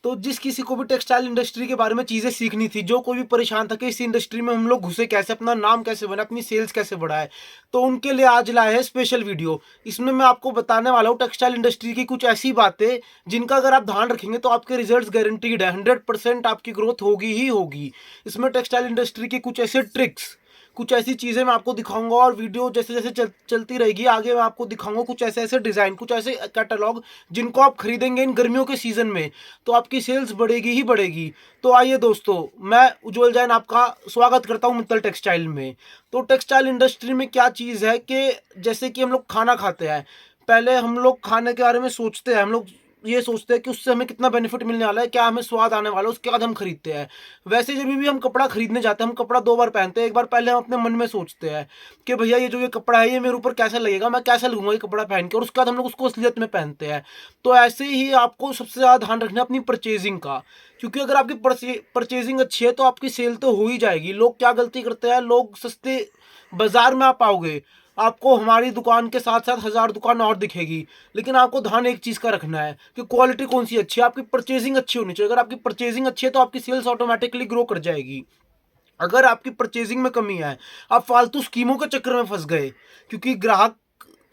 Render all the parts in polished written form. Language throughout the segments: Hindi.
तो जिस किसी को भी टेक्सटाइल इंडस्ट्री के बारे में चीज़ें सीखनी थी, जो कोई भी परेशान था कि इस इंडस्ट्री में हम लोग घुसे कैसे, अपना नाम कैसे बनाए, अपनी सेल्स कैसे बढ़ाए, तो उनके लिए आज लाए हैं स्पेशल वीडियो। इसमें मैं आपको बताने वाला हूँ टेक्सटाइल इंडस्ट्री की कुछ ऐसी बातें जिनका अगर आप ध्यान रखेंगे तो आपके रिजल्ट्स गारंटीड है, 100% आपकी ग्रोथ होगी ही होगी। इसमें टेक्सटाइल इंडस्ट्री की कुछ ऐसे ट्रिक्स, कुछ ऐसी चीज़ें मैं आपको दिखाऊंगा, और वीडियो जैसे जैसे चलती रहेगी आगे मैं आपको दिखाऊंगा कुछ ऐसे ऐसे डिज़ाइन, कुछ ऐसे कैटलॉग जिनको आप खरीदेंगे इन गर्मियों के सीज़न में तो आपकी सेल्स बढ़ेगी ही बढ़ेगी। तो आइए दोस्तों, मैं उज्जवल जैन आपका स्वागत करता हूं मित्तल टेक्सटाइल में। तो टेक्सटाइल इंडस्ट्री में क्या चीज़ है कि जैसे कि हम लोग खाना खाते हैं, पहले हम लोग खाने के बारे में सोचते हैं, हम लोग ये सोचते हैं कि उससे हमें कितना बेनिफिट मिलने वाला है, क्या हमें स्वाद आने वाला है, उसके बाद हम खरीदते हैं। वैसे जब भी हम कपड़ा खरीदने जाते हैं, हम कपड़ा दो बार पहनते हैं। एक बार पहले हम अपने मन में सोचते हैं कि भैया ये जो ये कपड़ा है ये मेरे ऊपर कैसा लगेगा, मैं कैसा लगूंगा ये कपड़ा पहन के, और उसके बाद हम लोग उसको असलियत में पहनते हैं। तो ऐसे ही आपको सबसे ज़्यादा ध्यान रखना है अपनी परचेजिंग का, क्योंकि अगर आपकी परचेजिंग अच्छी है तो आपकी सेल तो हो ही जाएगी। लोग क्या गलती करते हैं, लोग सस्ते बाजार में आप पाओगे, आपको हमारी दुकान के साथ साथ 1000 दुकान और दिखेगी, लेकिन आपको ध्यान एक चीज़ का रखना है कि क्वालिटी कौन सी अच्छी है, आपकी परचेजिंग अच्छी होनी चाहिए। अगर आपकी परचेजिंग अच्छी है तो आपकी सेल्स ऑटोमेटिकली ग्रो कर जाएगी। अगर आपकी परचेजिंग में कमी है, आप फालतू स्कीमों के चक्कर में फंस गए, क्योंकि ग्राहक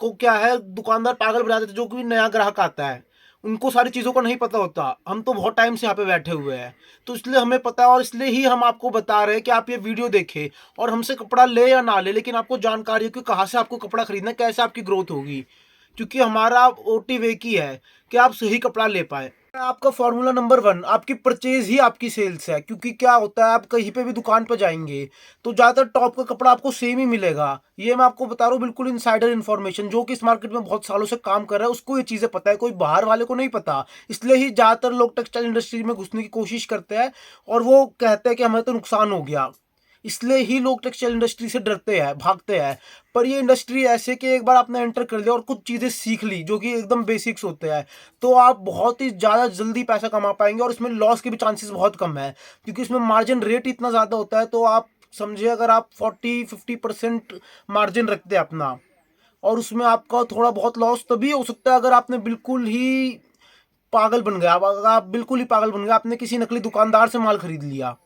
को क्या है, दुकानदार पागल बना देते, जो कोई नया ग्राहक आता है उनको सारी चीज़ों का नहीं पता होता। हम तो बहुत टाइम से यहाँ पे बैठे हुए हैं, तो इसलिए हमें पता है, और इसलिए ही हम आपको बता रहे हैं कि आप ये वीडियो देखें और हमसे कपड़ा ले या ना ले, लेकिन आपको जानकारी है कि कहाँ से आपको कपड़ा खरीदना है, कैसे आपकी ग्रोथ होगी, क्योंकि हमारा मोटिव एक ही है कि आप सही कपड़ा ले पाए। आपका फॉर्मूला नंबर 1, आपकी परचेज ही आपकी सेल्स है। क्योंकि क्या होता है, आप कहीं पे भी दुकान पर जाएंगे तो ज़्यादातर टॉप का कपड़ा आपको सेम ही मिलेगा। ये मैं आपको बता रहा हूँ बिल्कुल इनसाइडर इन्फॉर्मेशन, जो कि इस मार्केट में बहुत सालों से काम कर रहा है उसको ये चीज़ें पता है, कोई बाहर वाले को नहीं पता। इसलिए ही ज़्यादातर लोग टेक्सटाइल इंडस्ट्री में घुसने की कोशिश करते हैं और वो कहते हैं कि हमें तो नुकसान हो गया। इसलिए ही लोग टेक्सटाइल इंडस्ट्री से डरते हैं, भागते हैं। पर ये इंडस्ट्री ऐसे कि एक बार आपने एंटर कर लिया और कुछ चीज़ें सीख ली जो कि एकदम बेसिक्स होते हैं, तो आप बहुत ही ज़्यादा जल्दी पैसा कमा पाएंगे, और इसमें लॉस के भी चांसेस बहुत कम है, क्योंकि इसमें मार्जिन रेट इतना ज़्यादा होता है। तो आप समझिए, अगर आप 40-50% मार्जिन रखते हैं अपना, और उसमें आपका थोड़ा बहुत लॉस तभी हो सकता है अगर आपने बिल्कुल ही पागल बन गया। अगर आप बिल्कुल ही पागल बन गए, आपने किसी नकली दुकानदार से माल खरीद लिया,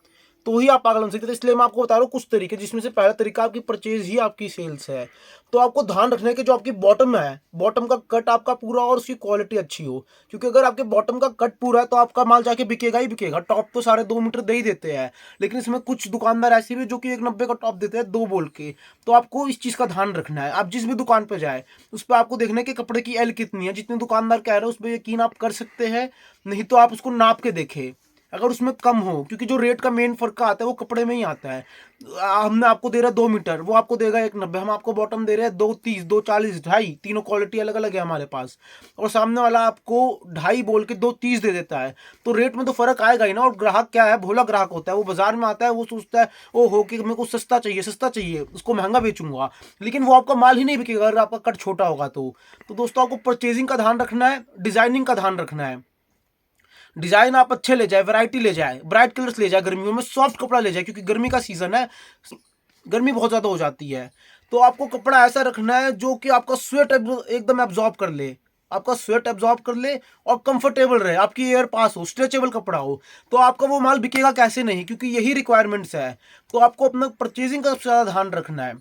तो ही आप पागल बन सकते थे। इसलिए मैं आपको बता रहा हूँ कुछ तरीके, जिसमें से पहला तरीका आपकी परचेज ही आपकी सेल्स है। तो आपको ध्यान रखना है कि जो आपकी बॉटम है, बॉटम का कट आपका पूरा और उसकी क्वालिटी अच्छी हो, क्योंकि अगर आपके बॉटम का कट पूरा है तो आपका माल जाके बिकेगा ही बिकेगा। टॉप तो सारे 2 मीटर दे ही देते हैं, लेकिन इसमें कुछ दुकानदार ऐसे भी जो कि 1,90 का टॉप देते हैं 2 बोल के। तो आपको इस चीज़ का ध्यान रखना है। आप जिस भी दुकान पर जाए उस पर आपको देखना है कि कपड़े की एल कितनी है। जितने दुकानदार कह रहे हैं उस पर यकीन आप कर सकते हैं, नहीं तो आप उसको नाप के देखें। अगर उसमें कम हो, क्योंकि जो रेट का मेन फर्क आता है वो कपड़े में ही आता है। हमने आपको दे रहा है 2 मीटर, वो आपको देगा 1,90। हम आपको बॉटम दे रहे हैं 2,30, 2,40, 2.5, तीनों क्वालिटी अलग अलग है हमारे पास, और सामने वाला आपको 2.5 बोल के 2,30 दे देता है। तो रेट में तो फर्क आएगा ही ना। और ग्राहक क्या है, भोला ग्राहक होता है, वो बाजार में आता है, वो सोचता है ओ हो कि मेरे को सस्ता चाहिए, सस्ता चाहिए, उसको महंगा बेचूंगा, लेकिन वो आपका माल ही नहीं बिकेगा अगर आपका कट छोटा होगा। तो दोस्तों, आपको परचेजिंग का ध्यान रखना है, डिजाइनिंग का ध्यान रखना है। डिजाइन आप अच्छे ले जाए, वैरायटी ले जाए, ब्राइट कलर्स ले जाए, गर्मियों में सॉफ्ट कपड़ा ले जाए, क्योंकि गर्मी का सीजन है, गर्मी बहुत ज्यादा हो जाती है। तो आपको कपड़ा ऐसा रखना है जो कि आपका स्वेट एकदम एब्जॉर्ब कर ले, आपका स्वेट एब्जॉर्ब कर ले और कंफर्टेबल रहे, आपकी एयर पास हो, स्ट्रेचेबल कपड़ा हो। तो आपका वो माल बिकेगा कैसे नहीं, क्योंकि यही रिक्वायरमेंट्स है। तो आपको अपना परचेजिंग का सबसे ज्यादा ध्यान रखना है।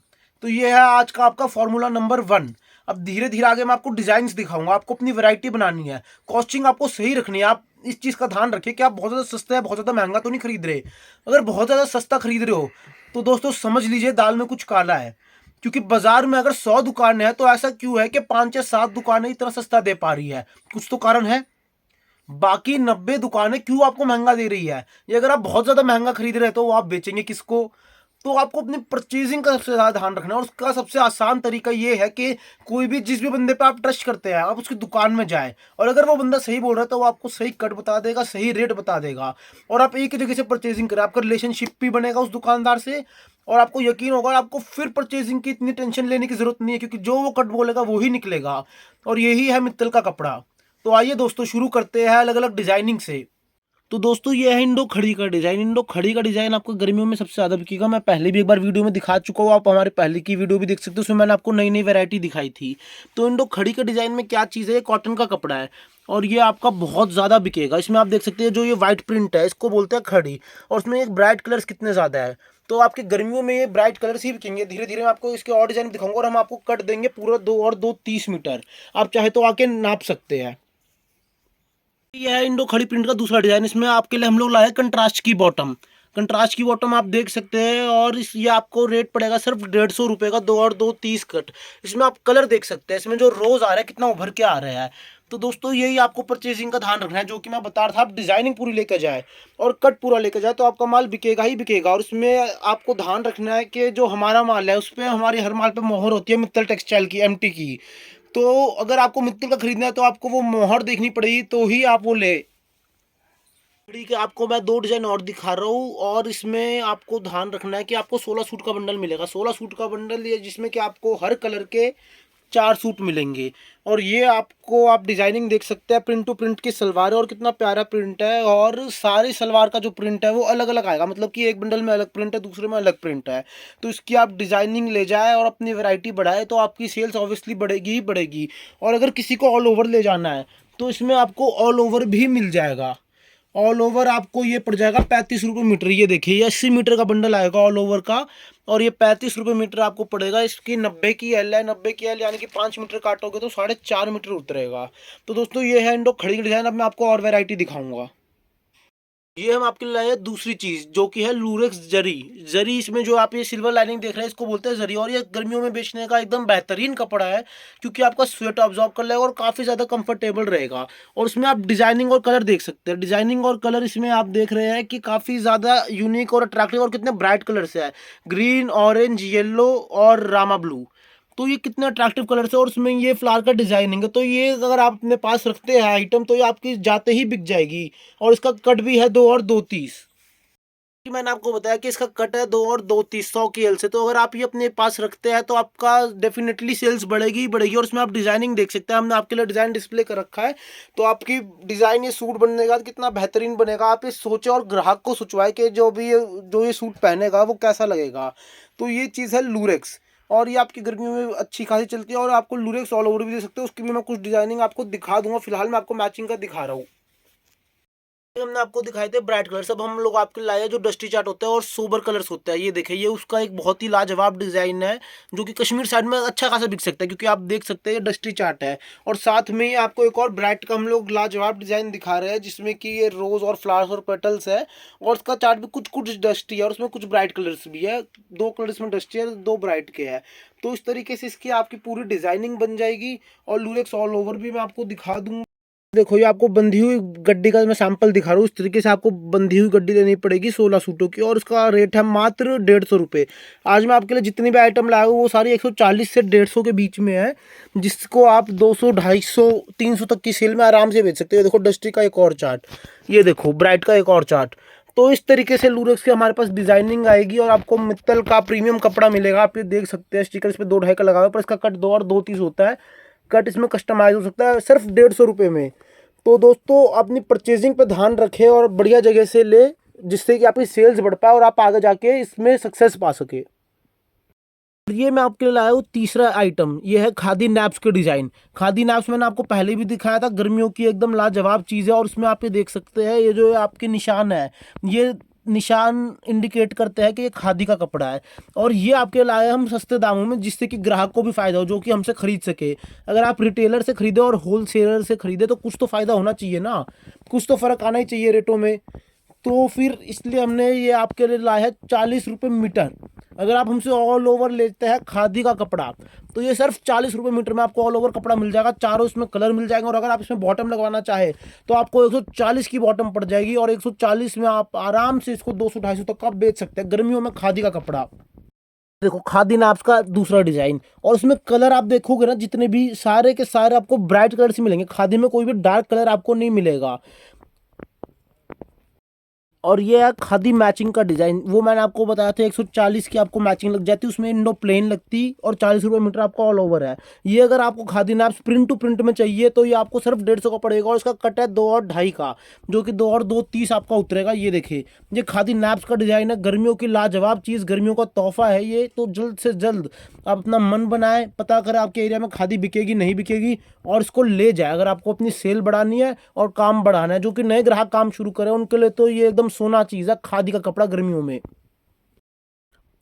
तो ये है आज का आपका फॉर्मूला नंबर 1। अब धीरे धीरे आगे मैं आपको डिजाइन दिखाऊंगा, आपको अपनी वैरायटी बनानी है, कॉस्टिंग आपको सही रखनी है। आप इस चीज़ का ध्यान रखिए कि आप बहुत ज़्यादा सस्ता या बहुत ज़्यादा महंगा तो नहीं खरीद रहे। अगर बहुत ज़्यादा सस्ता खरीद रहे हो तो दोस्तों समझ लीजिए दाल में कुछ काला है, क्योंकि बाजार में अगर 100 दुकानें हैं तो ऐसा क्यों है कि 5 या 7 दुकानें इतना सस्ता दे पा रही है, कुछ तो कारण है। बाकी 90 दुकानें क्यों आपको महंगा दे रही है? ये अगर आप बहुत ज्यादा महंगा खरीद रहे हो तो वो आप बेचेंगे किसको? तो आपको अपनी परचेजिंग का सबसे ज्यादा ध्यान रखना है, और उसका सबसे आसान तरीका ये है कि कोई भी जिस भी बंदे पे आप ट्रस्ट करते हैं आप उसकी दुकान में जाएं, और अगर वो बंदा सही बोल रहा है तो वो आपको सही कट बता देगा, सही रेट बता देगा, और आप एक ही जगह से परचेजिंग करें, आपका रिलेशनशिप भी बनेगा उस दुकानदार से, और आपको यकीन होगा, आपको फिर परचेजिंग की इतनी टेंशन लेने की जरूरत नहीं है, क्योंकि जो वो कट बोलेगा वो ही निकलेगा। और यही है मित्तल का कपड़ा। तो आइए दोस्तों शुरू करते हैं अलग अलग डिजाइनिंग से। तो दोस्तों ये है इंडो खड़ी का डिज़ाइन। इंडो खड़ी का डिज़ाइन आपको गर्मियों में सबसे ज़्यादा बिकेगा। मैं पहले भी एक बार वीडियो में दिखा चुका हूँ, आप हमारे पहले की वीडियो भी देख सकते हो, उसमें मैंने आपको नई नई वैरायटी दिखाई थी। तो इंडो खड़ी के डिज़ाइन में क्या चीज़ है, ये कॉटन का कपड़ा है और ये आपका बहुत ज़्यादा बिकेगा। इसमें आप देख सकते हैं जो ये वाइट प्रिंट है इसको बोलते हैं खड़ी, और उसमें एक ब्राइट कलर्स कितने ज़्यादा है। तो आपके गर्मियों में ये ब्राइट कलर्स ही बिकेंगे। धीरे धीरे मैं आपको इसके और डिज़ाइन दिखाऊंगा और हम आपको कट देंगे पूरा 2 और 2 30 मीटर। आप चाहे तो आके नाप सकते हैं। ये है इंडो खड़ी प्रिंट का दूसरा डिजाइन। इसमें आपके लिए हम लोग लाए कंट्रास्ट की बॉटम। कंट्रास्ट की बॉटम आप देख सकते हैं और इस ये आपको रेट पड़ेगा सिर्फ 150 रुपये का, 2 और 2 30 कट। इसमें आप कलर देख सकते हैं, इसमें जो रोज आ रहा है कितना उभर के आ रहा है। तो दोस्तों यही आपको परचेजिंग का ध्यान रखना है, जो कि मैं बता रहा था। आप डिजाइनिंग पूरी लेकर जाए और कट पूरा लेकर जाए तो आपका माल बिकेगा ही बिकेगा। और इसमें आपको ध्यान रखना है कि जो हमारा माल है उस पर, हमारी हर माल पे मोहर होती है मित्तल टेक्सटाइल की, एमटी की। तो अगर आपको मित्तल का खरीदना है तो आपको वो मोहर देखनी पड़ेगी तो ही आप वो ले। ठीक है, आपको मैं 2 डिजाइन और दिखा रहा हूँ और इसमें आपको ध्यान रखना है कि आपको 16 सूट का बंडल मिलेगा। 16 सूट का बंडल ये जिसमें कि आपको हर कलर के 4 सूट मिलेंगे। और ये आपको आप डिजाइनिंग देख सकते हैं, प्रिंट टू प्रिंट की सलवार है और कितना प्यारा प्रिंट है। और सारी सलवार का जो प्रिंट है वो अलग अलग आएगा, मतलब कि एक बंडल में अलग प्रिंट है, दूसरे में अलग प्रिंट है। तो इसकी आप डिजाइनिंग ले जाए और अपनी वैरायटी बढ़ाए तो आपकी सेल्स ऑब्वियसली बढ़ेगी ही बढ़ेगी। और अगर किसी को ऑल ओवर ले जाना है तो इसमें आपको ऑल ओवर भी मिल जाएगा। ऑल ओवर आपको ये पड़ जाएगा 35 रुपये मीटर। ये देखिए ये 80 मीटर का बंडल आएगा ऑल ओवर का, और ये 35 रुपये मीटर आपको पड़ेगा। इसकी 90 की एल है, 90 की एल यानी कि 5 मीटर काटोगे तो 4.5 मीटर उतरेगा। तो दोस्तों ये है इंडो खड़ी डिजाइन। अब मैं आपको और वैरायटी दिखाऊंगा। ये हम आपके लिए लाए हैं दूसरी चीज, जो कि है लूरेक्स जरी। जरी इसमें जो आप ये सिल्वर लाइनिंग देख रहे हैं इसको बोलते हैं जरी। और ये गर्मियों में बेचने का एकदम बेहतरीन कपड़ा है, क्योंकि आपका स्वेट ऑब्जॉर्व कर लेगा और काफी ज्यादा कंफर्टेबल रहेगा। और इसमें आप डिजाइनिंग और कलर देख सकते हैं। डिजाइनिंग और कलर इसमें आप देख रहे हैं कि काफी ज्यादा यूनिक और अट्रैक्टिव और कितने ब्राइट कलर से है। ग्रीन, ऑरेंज, येलो और रामा ब्लू। तो ये कितने अट्रैक्टिव कलर्स है और उसमें ये फ्लावर का डिजाइनिंग है। तो ये अगर आप अपने पास रखते हैं आइटम तो ये आपकी जाते ही बिक जाएगी। और इसका कट भी है 2 और 2 30। कि मैंने आपको बताया कि इसका कट है 2 और 2 30 100 की एल से। तो अगर आप ये अपने पास रखते हैं तो आपका डेफिनेटली सेल्स बढ़ेगी ही बढ़ेगी। और इसमें आप डिजाइनिंग देख सकते हैं, हमने आपके लिए डिजाइन डिस्प्ले कर रखा है। तो आपकी डिजाइन ये सूट बनने के बाद कितना बेहतरीन बनेगा, आप ये सोचे और ग्राहक को सोचवाए कि जो ये सूट पहनेगा वो कैसा लगेगा। तो ये चीज़ है लूरेक्स। और ये आपकी गर्मियों में अच्छी खासी चलती है। और आपको लूरेक्स ऑल ओवर भी दे सकते हो, उसकी भी मैं कुछ डिजाइनिंग आपको दिखा दूंगा। फिलहाल मैं आपको मैचिंग का दिखा रहा हूँ। हमने आपको दिखाए थे ब्राइट कलर, सब हम लोग आपके लाए हैं जो डस्टी चार्ट होता है और सोबर कलर्स होता है। ये देखिए ये उसका एक बहुत ही लाजवाब डिजाइन है, जो कि कश्मीर साइड में अच्छा खासा बिक सकता है, क्योंकि आप देख सकते हैं ये डस्टी चार्ट है। और साथ में ही आपको एक और ब्राइट का हम लोग लाजवाब डिजाइन दिखा रहे हैं, जिसमें कि ये रोज और फ्लावर्स और पेटल्स है। और उसका चार्ट भी कुछ कुछ डस्टी है और उसमें कुछ ब्राइट कलर्स भी है। 2 कलर इसमें डस्टी है, 2 ब्राइट के है। तो इस तरीके से इसकी आपकी पूरी डिजाइनिंग बन जाएगी। और लूरेक्स ऑल ओवर भी मैं आपको दिखा दूंगा। देखो ये आपको बंधी हुई गड्डी का मैं सैंपल दिखा रहा हूँ। इस तरीके से आपको बंधी हुई गड्डी लेनी पड़ेगी 16 सूटों की, और उसका रेट है मात्र 150 रुपये। आज मैं आपके लिए जितनी भी आइटम लाया हूँ वो सारी 140 से 150 के बीच में है, जिसको आप 200, 250, 300 तक की सेल में आराम से बेच सकते हो। देखो डस्टी का एक और चार्ट, ये देखो ब्राइट का एक और चार्ट। तो इस तरीके से लूरेक्स की हमारे पास डिजाइनिंग आएगी और आपको मित्तल का प्रीमियम कपड़ा मिलेगा। आप ये देख सकते हैं स्टिकर इस पर 2 ढाई का लगा हुआ है, पर इसका कट 2 और 2 30 होता है। कट इसमें कस्टमाइज हो सकता है सिर्फ 150 रुपये में। तो दोस्तों अपनी परचेजिंग पे ध्यान रखें और बढ़िया जगह से ले, जिससे कि आपकी सेल्स बढ़ पाए और आप आगे जाके इसमें सक्सेस पा सके। ये मैं आपके लिए लाया हूँ तीसरा आइटम, ये है खादी नैप्स के डिज़ाइन। खादी नैप्स मैंने आपको पहले भी दिखाया था, गर्मियों की एकदम लाजवाब चीज़ है। और उसमें आप ये देख सकते हैं ये जो आपके निशान है, ये निशान इंडिकेट करते हैं कि ये खादी का कपड़ा है। और ये आपके लाए हम सस्ते दामों में, जिससे कि ग्राहक को भी फायदा हो, जो कि हमसे खरीद सके। अगर आप रिटेलर से खरीदे और होलसेलर से खरीदे तो कुछ तो फायदा होना चाहिए ना, कुछ तो फर्क आना ही चाहिए रेटों में। तो फिर इसलिए हमने ये आपके लिए लाया है 40 रुपये मीटर। अगर आप हमसे ऑल ओवर लेते हैं खादी का कपड़ा तो ये सिर्फ 40 रुपये मीटर में आपको ऑल ओवर कपड़ा मिल जाएगा। चारों इसमें कलर मिल जाएंगे। और अगर आप इसमें बॉटम लगवाना चाहे तो आपको 140 की बॉटम पड़ जाएगी, और 140 में आप आराम से इसको 200, 250 तक का बेच सकते हैं गर्मियों में खादी का कपड़ा। देखो खादी नाप्स का दूसरा डिजाइन, और उसमें कलर आप देखोगे ना, जितने भी सारे के सारे आपको ब्राइट कलर से मिलेंगे। खादी में कोई भी डार्क कलर आपको नहीं मिलेगा। और ये है खादी मैचिंग का डिज़ाइन, वो मैंने आपको बताया था 140 की आपको मैचिंग लग जाती, उसमें इंडो प्लेन लगती और 40 रुपये मीटर आपका ऑल ओवर है। ये अगर आपको खादी नैप्स प्रिंट टू प्रिंट में चाहिए तो ये आपको सिर्फ 150 का पड़ेगा, और इसका कट है 2 और 2.5 का, जो कि 2 और 2.30 आपका उतरेगा। ये देखिए, ये खादी नैप्स का डिज़ाइन है, गर्मियों की लाजवाब चीज़, गर्मियों का तोहफा है ये। तो जल्द से जल्द आप अपना मन बनाए, पता करें आपके एरिया में खादी बिकेगी नहीं बिकेगी, और इसको ले जाए। अगर आपको अपनी सेल बढ़ानी है और काम बढ़ाना है, जो कि नए ग्राहक काम शुरू करें, उनके लिए तो ये एकदम सोना चीज़ है, खादी का कपड़ा गर्मियों में।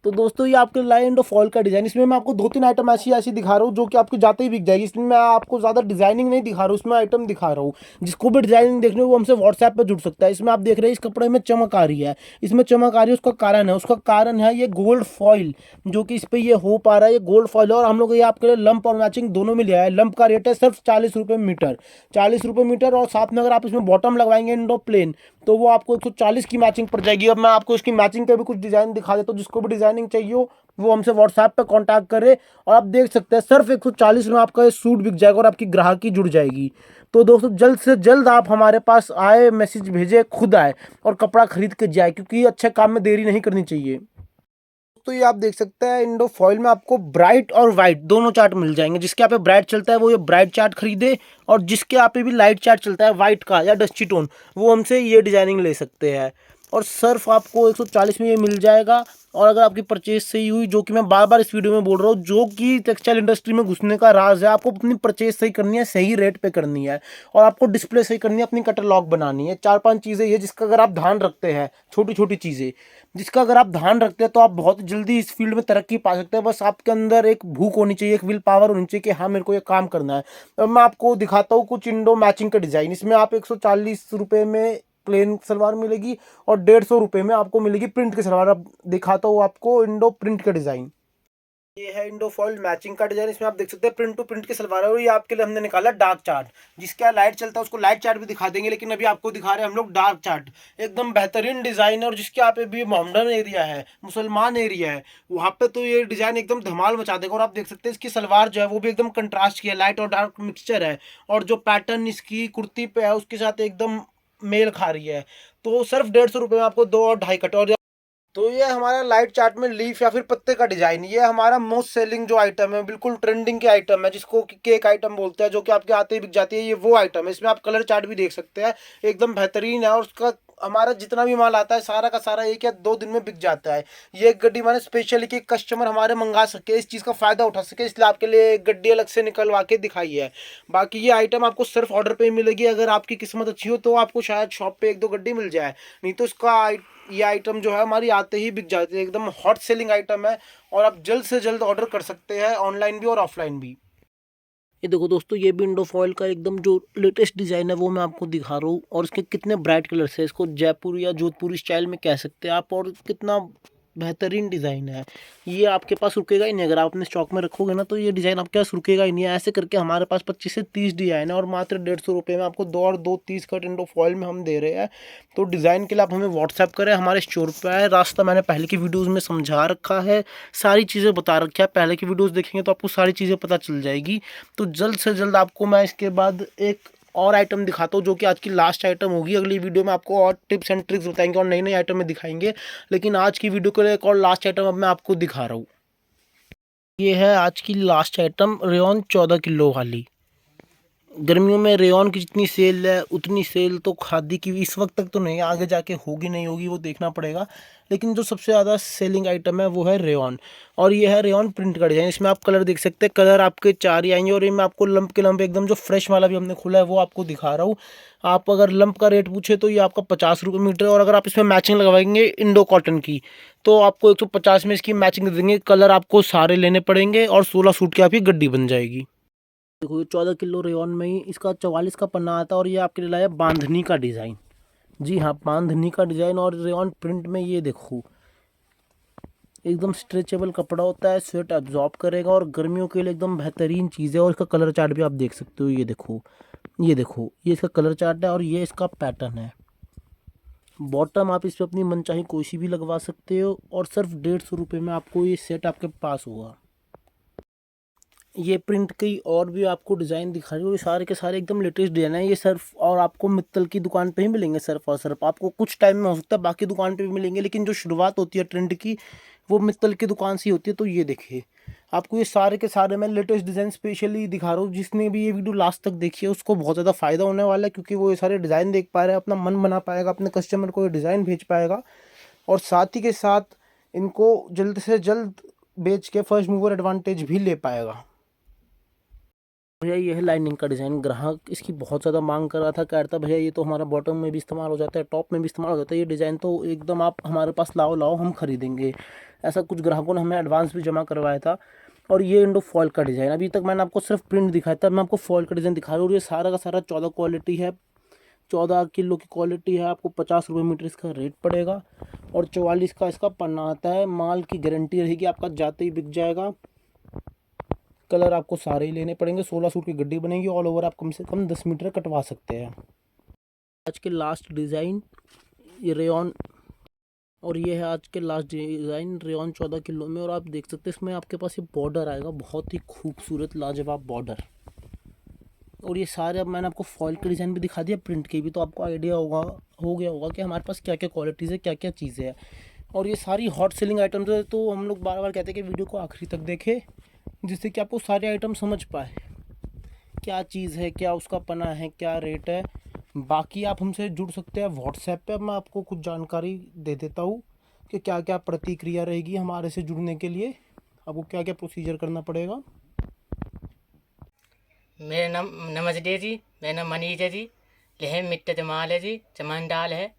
तो दोस्तों, ये आपके लाए इंडो फॉल का डिज़ाइन, इसमें मैं आपको 2-3 आइटम ऐसी ऐसी दिखा रहा हूँ जो कि आपके जाते ही बिक जाएगी। इसमें मैं आपको ज़्यादा डिजाइनिंग नहीं दिखा रहा हूँ, इसमें आइटम दिखा रहा हूँ। जिसको भी डिजाइनिंग देखनी हो वो हमसे व्हाट्सएप पे जुड़ सकता है। इसमें आप देख रहे हैं इस कपड़े में चमक आ रही है, इसमें चमक आ रही है, उसका कारण है ये गोल्ड फॉइल, जो कि इस पर ये हो पा रहा है, ये गोल्ड फॉइल है। और हम लोग ये आपके लिए लंप और मैचिंग दोनों में लिया है। लंप का रेट है सिर्फ 40 रुपये मीटर, 40 रुपये मीटर, और साथ में अगर आप इसमें बॉटम लगवाएंगे इंडो प्लेन तो वो आपको 140 की मैचिंग पड़ जाएगी। अब मैं आपको इसकी मैचिंग के भी कुछ डिज़ाइन दिखा देता हूँ। जिसको भी डिज़ाइनिंग चाहिए हो वो हमसे व्हाट्सएप पे कांटेक्ट करे, और आप देख सकते हैं सिर्फ 140 में आपका ये सूट बिक जाएगा और आपकी ग्राहकी जुड़ जाएगी। तो दोस्तों, जल्द से जल्द आप हमारे पास आए, मैसेज भेजे, खुद आए और कपड़ा खरीद के जाए, क्योंकि अच्छे काम में देरी नहीं करनी चाहिए। तो ये आप देख सकते हैं इंडो फॉइल में आपको ब्राइट और वाइट दोनों चार्ट मिल जाएंगे। जिसके यहाँ पे ब्राइट चलता है वो ये ब्राइट चार्ट खरीदे, और जिसके यहाँ पे भी लाइट चार्ट चलता है वाइट का या डस्टी टोन, वो हमसे ये डिजाइनिंग ले सकते हैं। और सर्फ आपको 140 में ये मिल जाएगा। और अगर आपकी परचेज सही हुई, जो कि मैं बार बार इस वीडियो में बोल रहा हूँ, जो कि टेक्सटाइल इंडस्ट्री में घुसने का राज है, आपको अपनी परचेज सही करनी है, सही रेट पे करनी है, और आपको डिस्प्ले सही करनी है, अपनी कैटलॉग बनानी है। 4-5 चीज़ें ये जिसका अगर आप ध्यान रखते हैं, छोटी छोटी चीज़ें जिसका अगर आप ध्यान रखते हैं, तो आप बहुत जल्दी इस फील्ड में तरक्की पा सकते हैं। बस आपके अंदर एक भूख होनी चाहिए, एक विल पावर होनी चाहिए कि हाँ, मेरे को ये काम करना है। अब मैं आपको दिखाता हूँ कुछ इंडो मैचिंग का डिज़ाइन। इसमें आप 140 रुपये में प्लेन सलवार मिलेगी, और 150 रुपये में आपको मिलेगी प्रिंट की सलवार। अब दिखाता हूँ आपको इंडो प्रिंट का डिज़ाइन। ये है इंडो फॉइल मैचिंग का डिजाइन। इसमें आप देख सकते हैं प्रिंट टू प्रिंट की सलवार है, और ये आपके लिए हमने निकाला डार्क चार्ट। जिसका लाइट चलता है उसको लाइट चार्ट भी दिखा देंगे, लेकिन अभी आपको दिखा रहे हैं हम लोग डार्क चार्ट। एकदम बेहतरीन डिजाइन है, और जिसके यहाँ पे भी मोहम्मदन एरिया है, मुसलमान एरिया है, वहाँ पे तो ये डिजाइन एकदम धमाल मचा देगा। और आप देख सकते हैं इसकी सलवार जो है वो भी एकदम कंट्रास्ट की है, लाइट और डार्क मिक्सचर है, और जो पैटर्न इसकी कुर्ती पे है उसके साथ एकदम मेल खा रही है। तो सिर्फ 150 रुपये में आपको 2 और 2.5 कट। और तो ये हमारा लाइट चार्ट में लीफ या फिर पत्ते का डिजाइन, ये हमारा मोस्ट सेलिंग जो आइटम है, बिल्कुल ट्रेंडिंग के आइटम है, जिसको केक आइटम बोलते हैं, जो कि आपके आते ही बिक जाती है। ये वो आइटम है। इसमें आप कलर चार्ट भी देख सकते हैं, एकदम बेहतरीन है। और उसका हमारा जितना भी माल आता है सारा का सारा 1 या 2 दिन में बिक जाता है। ये एक गड्डी मैंने स्पेशली कि कस्टमर हमारे मंगा सके, इस चीज़ का फ़ायदा उठा सके, इसलिए आपके लिए एक गड्डी अलग से निकलवा के दिखाई है। बाकी ये आइटम आपको सिर्फ ऑर्डर पे ही मिलेगी। अगर आपकी किस्मत अच्छी हो तो आपको शायद शॉप पे 1-2 गड्डी मिल जाए, नहीं तो इसका ये आइटम जो है हमारी आते ही बिक जाती है। एकदम हॉट सेलिंग आइटम है, और आप जल्द से जल्द ऑर्डर कर सकते हैं, ऑनलाइन भी और ऑफलाइन भी। ये देखो दोस्तों, ये भी इंडो फॉइल का एकदम जो लेटेस्ट डिज़ाइन है वो मैं आपको दिखा रहा हूँ, और इसके कितने ब्राइट कलर्स है। इसको जयपुर या जोधपुरी स्टाइल में कह सकते हैं आप, और कितना बेहतरीन डिज़ाइन है। ये आपके पास रुकेगा ही नहीं, अगर आप अपने स्टॉक में रखोगे ना तो ये डिज़ाइन आपके पास रुकेगा ही नहीं है। ऐसे करके हमारे पास 25 से 30 डिज़ाइन है, और मात्र 150 रुपये में आपको 2 और 2 30 कट इंडो फॉइल में हम दे रहे हैं। तो डिज़ाइन के लिए आप हमें व्हाट्सएप करें, हमारे स्टोर पर आए। रास्ता मैंने पहले की वीडियोज़ में समझा रखा है, सारी चीज़ें बता रखी है। पहले की वीडियोज़ देखेंगे तो आपको सारी चीज़ें पता चल जाएगी। तो जल्द से जल्द आपको मैं इसके बाद एक और आइटम दिखाता हूँ, जो कि आज की लास्ट आइटम होगी। अगली वीडियो में आपको और टिप्स एंड ट्रिक्स बताएंगे और नई नई आइटम में दिखाएंगे, लेकिन आज की वीडियो के लिए एक और लास्ट आइटम अब मैं आपको दिखा रहा हूँ। ये है आज की लास्ट आइटम, रेयॉन 14 किलो वाली। गर्मियों में रेयॉन की जितनी सेल है उतनी सेल तो खादी की इस वक्त तक तो नहीं, आगे जाके होगी नहीं होगी वो देखना पड़ेगा। लेकिन जो सबसे ज़्यादा सेलिंग आइटम है वो है रेयॉन, और ये है रेयॉन प्रिंट का डिज़ाइन। इसमें आप कलर देख सकते हैं, कलर आपके 4 ही आएंगे। और ये मैं आपको लंप के लंप एकदम जो फ्रेश वाला भी हमने खुला है वो आपको दिखा रहा हूँ। आप अगर लंप का रेट पूछे तो ये आपका 50 रुपये मीटर, और अगर आप इसमें मैचिंग लगवाएंगे इंडो कॉटन की तो आपको 150 में इसकी मैचिंग दे देंगे। कलर आपको सारे लेने पड़ेंगे, और 16 सूट की आपकी गड्डी बन जाएगी। देखो, ये 14 किलो रेयॉन में ही इसका 44 का पन्ना आता है, और ये आपके लिए लाया बांधनी का डिज़ाइन। जी हाँ, बांधनी का डिज़ाइन, और रेयॉन प्रिंट में। ये देखो, एकदम स्ट्रेचेबल कपड़ा होता है, स्वेट अब्जॉर्ब करेगा, और गर्मियों के लिए एकदम बेहतरीन चीज़ है। और इसका कलर चार्ट भी आप देख सकते हो। ये देखो, ये देखो, ये इसका कलर चार्ट है, और ये इसका पैटर्न है। बॉटम आप इस पर अपनी मनचाही कोई सी भी लगवा सकते हो, और सिर्फ 150 रुपये में आपको ये सेट आपके पास होगा। ये प्रिंट की और भी आपको डिज़ाइन दिखा रही हूँ, ये सारे के सारे एकदम लेटेस्ट डिज़ाइन है। ये सर्फ और आपको मित्तल की दुकान पे ही मिलेंगे। सर्फ और सर्फ आपको कुछ टाइम में हो सकता है बाकी दुकान पे भी मिलेंगे, लेकिन जो शुरुआत होती है ट्रेंड की वो मित्तल की दुकान से ही होती है। तो ये देखिए, आपको ये सारे के सारे मैं लेटेस्ट डिज़ाइन स्पेशली दिखा रहा हूँ। जिसने भी ये वीडियो लास्ट तक देखी है उसको बहुत ज़्यादा फ़ायदा होने वाला है, क्योंकि वो ये सारे डिज़ाइन देख पा रहा है, अपना मन बना पाएगा, अपने कस्टमर को ये डिज़ाइन भेज पाएगा, और साथ ही के साथ इनको जल्द से जल्द बेच के फर्स्ट मूवर एडवांटेज भी ले पाएगा। भैया ये है लाइनिंग का डिज़ाइन। ग्राहक इसकी बहुत ज़्यादा मांग कर रहा था, कह रहा था भैया ये तो हमारा बॉटम में भी इस्तेमाल हो जाता है, टॉप में भी इस्तेमाल हो जाता है, ये डिज़ाइन तो एकदम आप हमारे पास लाओ लाओ हम खरीदेंगे। ऐसा कुछ ग्राहकों ने हमें एडवांस भी जमा करवाया था। और ये इंडो फॉल का डिज़ाइन, अभी तक मैंने आपको सिर्फ प्रिंट दिखाया था, मैं आपको फॉल का डिज़ाइन दिखा रहा हूँ। और ये सारा का सारा 14 क्वालिटी है, 14 किलो की क्वालिटी है। आपको 50 रुपये मीटर इसका रेट पड़ेगा, और 44 का इसका पन्ना आता है। माल की गारंटी रहेगी, आपका जाते ही बिक जाएगा। कलर आपको सारे ही लेने पड़ेंगे। 16 सूट की गड्डी बनेगी, ऑल ओवर आप कम से कम 10 मीटर कटवा सकते हैं। आज के लास्ट डिज़ाइन ये रेयॉन, और ये है आज के लास्ट डिज़ाइन रेयॉन 14 किलो में। और आप देख सकते हैं इसमें आपके पास ये बॉर्डर आएगा, बहुत ही खूबसूरत लाजवाब बॉर्डर। और ये सारे अब मैंने आपको फॉइल के डिज़ाइन भी दिखा दिया, प्रिंट के भी, तो आपको आइडिया हो गया होगा कि हमारे पास क्या क्या क्वालिटीज़ है, क्या क्या चीज़ें हैं। और ये सारी हॉट सेलिंग आइटम्स है, तो हम लोग बार बार कहते हैं कि वीडियो को आखिरी तक देखें, जिससे कि आपको सारे आइटम समझ पाए क्या चीज़ है, क्या उसका पना है, क्या रेट है। बाकी आप हमसे जुड़ सकते हैं व्हाट्सएप पे। मैं आपको कुछ जानकारी दे देता हूँ कि क्या क्या प्रतिक्रिया रहेगी हमारे से जुड़ने के लिए, आपको क्या क्या प्रोसीजर करना पड़ेगा। मेरा नाम नमस्ते जी, मेरा नाम मनीष है जी। यह मिट्टी माल है जी, चमन डाल है।